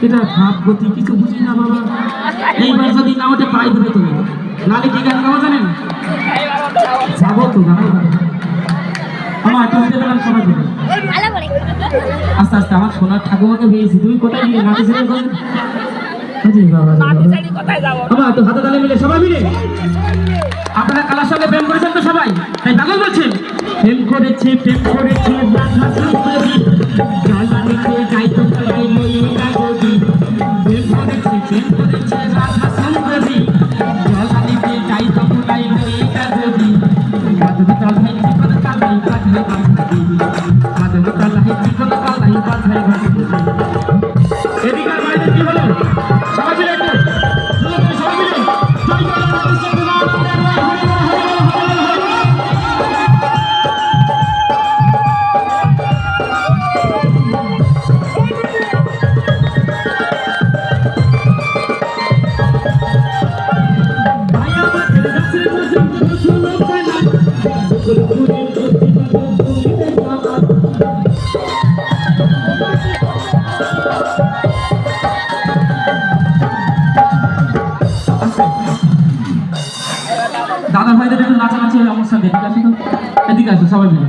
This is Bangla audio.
এটা ভাব গতি কিছু বুঝি না বাবা। এইবার যদি না ওটা পাই দেবে তুমি, নালে কি গান গাওয়া জানেন? যাবো তো গাও আমার একটু হতে পেলাম সবাই দেবে আস্তে আস্তে। আমার সোনার ঠাকুমাকে পেয়েছি, তুমি কোথায় গিয়ে নাচে ছিলেন? বাবা তো হাতে তালে মিলে সবাই মিলে। আপনারা কালার সঙ্গে প্রেম করেছেন তো সবাই, তাই পাগল বলছেন। প্রেম করেছে প্রেম করেছে এদিকার বাইরে কি হলো? সবাই মিলে একটু সবাই মিলে দাদা ভাইদের একটু নাচানাচি অবস্থা দেখে আসি তো। এদিকে আসো সবাই মিলে।